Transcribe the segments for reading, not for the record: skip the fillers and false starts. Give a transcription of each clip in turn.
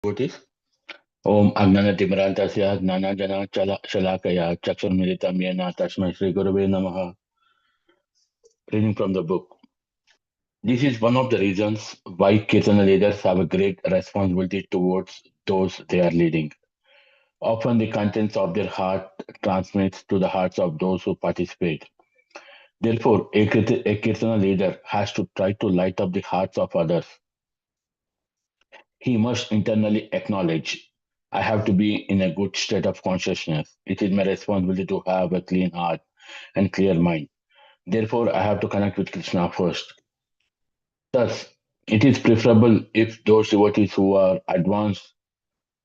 devotees. Om Agnanatimarantasya Gnananjana Shalakaya Chakshurmilitam Yena Tasmai Shri Gurave Namaha. Reading from the book. This is one of the reasons why Kirtana leaders have a great responsibility towards those they are leading. Often the contents of their heart transmits to the hearts of those who participate. Therefore, a Kirtana leader has to try to light up the hearts of others. He must internally acknowledge, I have to be in a good state of consciousness. It is my responsibility to have a clean heart and clear mind. Therefore, I have to connect with Krishna first. Thus, it is preferable if those devotees who are advanced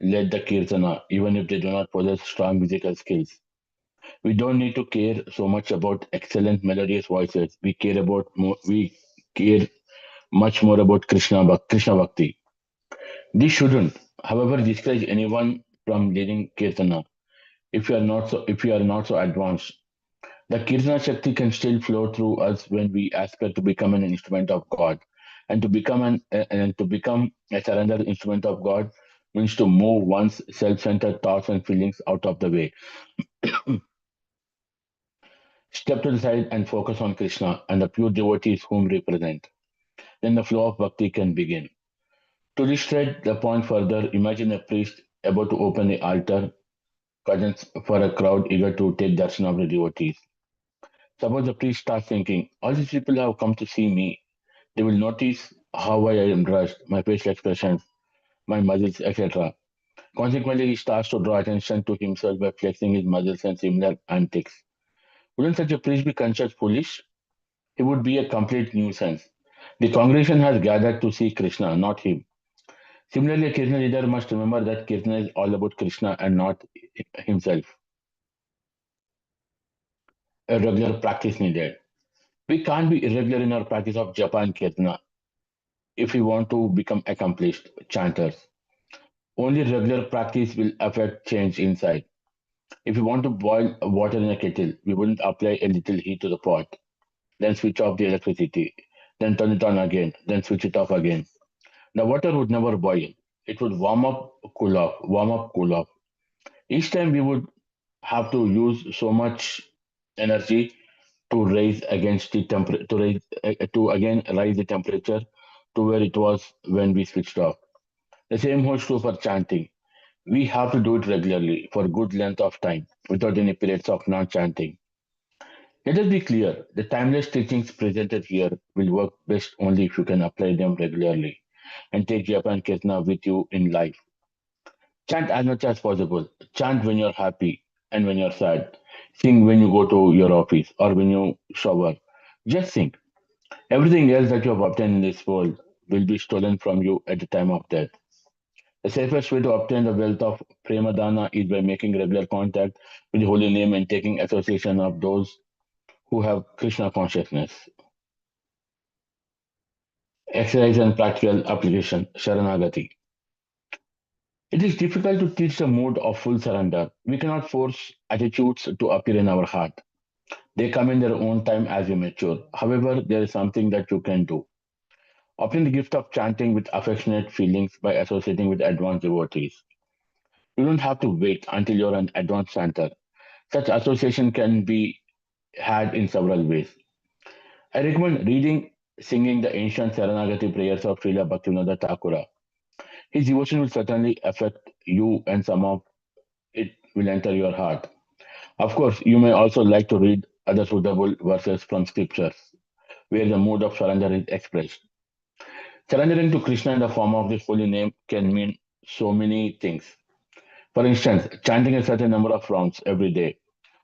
lead the kirtana, even if they do not possess strong musical skills. We don't need to care so much about excellent melodious voices. We care much more about Krishna Bhakti. This shouldn't, however, discourage anyone from leading kirtana. If you are not so advanced, the kirtana shakti can still flow through us when we aspire to become an instrument of God, and to become a surrendered instrument of God means to move one's self-centered thoughts and feelings out of the way. Step to the side and focus on Krishna and the pure devotees whom represent. Then the flow of bhakti can begin. To illustrate the point further, imagine a priest about to open the altar curtains for a crowd eager to take darshan of the devotees. Suppose the priest starts thinking, all these people have come to see me. They will notice how I am dressed, my facial expressions, my muscles, etc. Consequently, he starts to draw attention to himself by flexing his muscles and similar antics. Wouldn't such a priest be considered foolish? He would be a complete nuisance. The congregation has gathered to see Krishna, not him. Similarly, a Krishna leader must remember that Krishna is all about Krishna and not himself. A regular practice needed. We can't be irregular in our practice of japa and kirtana if we want to become accomplished chanters. Only regular practice will affect change inside. If we want to boil water in a kettle, we wouldn't apply a little heat to the pot, then switch off the electricity, then turn it on again, then switch it off again. The water would never boil. It would warm up, cool off. Each time we would have to use so much energy to raise against the temper to raise to again rise the temperature to where it was when we switched off. The same holds true for chanting. We have to do it regularly for good length of time without any periods of non-chanting. Let us be clear, the timeless teachings presented here will work best only if you can apply them regularly and take Japan Kirtana with you in life. Chant as much as possible. Chant when you're happy and when you're sad. Sing when you go to your office or when you shower. Just sing. Everything else that you have obtained in this world will be stolen from you at the time of death. The safest way to obtain the wealth of Premadana is by making regular contact with the holy name and taking association of those who have Krishna consciousness. Exercise and practical application, Sharanagati. It is difficult to teach the mood of full surrender. We cannot force attitudes to appear in our heart. They come in their own time as you mature. However, there is something that you can do. Obtain the gift of chanting with affectionate feelings by associating with advanced devotees. You don't have to wait until you're an advanced chanter. Such association can be had in several ways. I recommend reading, singing the ancient Saranagati prayers of Srila Bhaktivinoda Thakura. His devotion will certainly affect you and some of it will enter your heart. Of course, you may also like to read other suitable verses from scriptures where the mood of surrender is expressed. Surrendering to Krishna in the form of this holy name can mean so many things. For instance, chanting a certain number of rounds every day,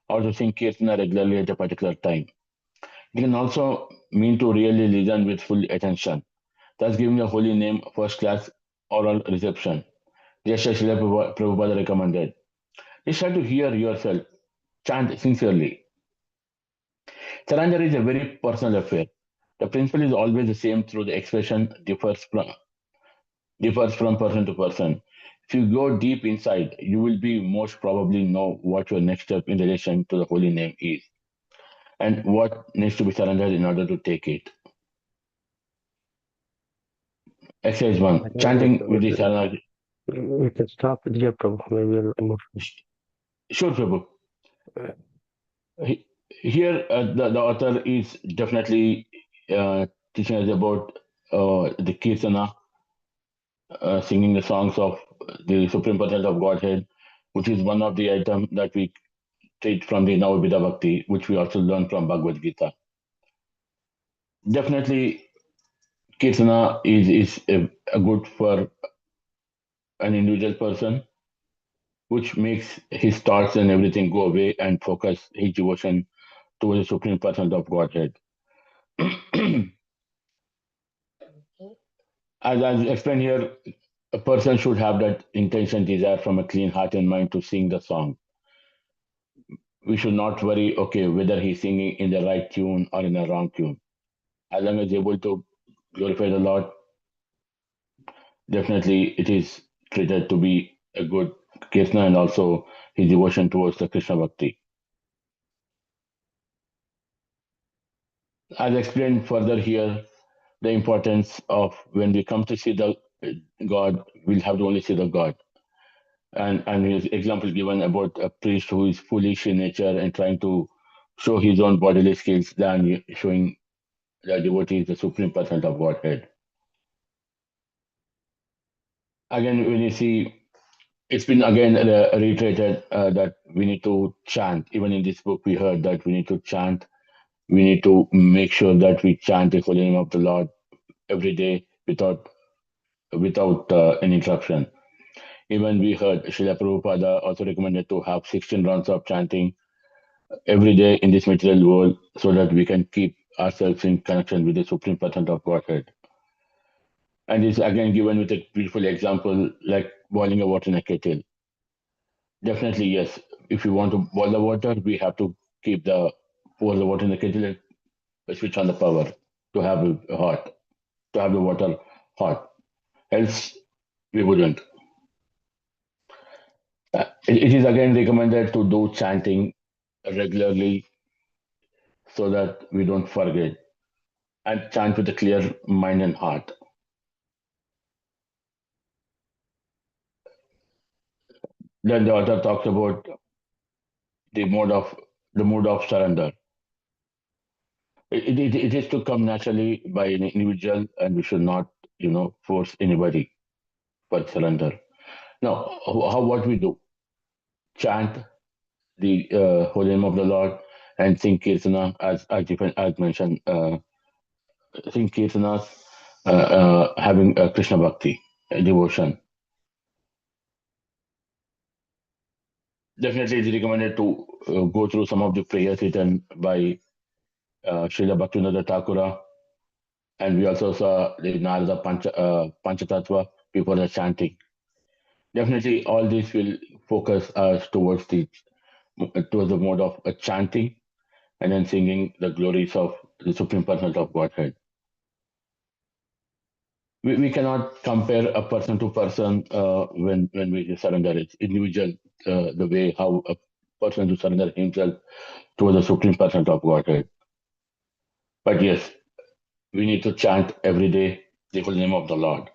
or to sing Kirtana regularly at a particular time. It can also mean to really listen with full attention, thus giving the holy name first class oral reception, just as Srila Prabhupada recommended. Just try to hear yourself, chant sincerely. Surrender is a very personal affair. The principle is always the same, through the expression differs from person to person. If you go deep inside, you will be most probably know what your next step in relation to the holy name is and what needs to be surrendered in order to take it. Exercise 1. Hare Chanting with the Krishna. Saranagati. We can start with Jay Prabhu. Maybe we'll move. Sure, Prabhu. Uh, Here, the author is definitely teaching us about the Kirtana, singing the songs of the Supreme Person of Godhead, which is one of the items that we take from the Navabhida Bhakti, which we also learn from Bhagavad Gita. Definitely, Kirtana is a good for an individual person, which makes his thoughts and everything go away and focus his devotion towards the Supreme Person of Godhead. As I explained here, a person should have that intention, desire from a clean heart and mind to sing the song. We should not worry, okay, whether he's singing in the right tune or in a wrong tune. As long as he's able to glorify the Lord, definitely it is treated to be a good kirtana and also his devotion towards the Krishna Bhakti. As explained further here, the importance of when we come to see the God, we'll have to only see the God. And his example given about a priest who is foolish in nature and trying to show his own bodily skills than showing the devotee is the supreme person of Godhead. Again, when you see, it's been again reiterated that we need to chant. Even in this book, we heard that we need to chant. We need to make sure that we chant the holy name of the Lord every day without any interruption. Even we heard Srila Prabhupada also recommended to have 16 rounds of chanting every day in this material world so that we can keep ourselves in connection with the Supreme Person of Godhead. And it's again given with a beautiful example like boiling a water in a kettle. Definitely, yes. If you want to boil the water, we have to pour the water in the kettle and switch on the power to have it hot, to have the water hot. Else, we wouldn't. It is again recommended to do chanting regularly so that we don't forget and chant with a clear mind and heart. Then the author talks about the mode of surrender. It is to come naturally by an individual, and we should not, force anybody for surrender. Now, how what we do? Chant the holy name of the Lord and sing kirtana as mentioned. Sing kirtanas, having Krishna bhakti, devotion. Definitely, it's recommended to go through some of the prayers written by Srila Bhaktivinoda Thakura, and we also saw the Narada Panchatattva before the chanting. Definitely, all this will focus us towards the mode of chanting and then singing the glories of the Supreme Personality of Godhead. We cannot compare a person to person when we surrender. It's individual, the way how a person to surrender himself towards the Supreme Personality of Godhead. But yes, we need to chant every day the holy name of the Lord.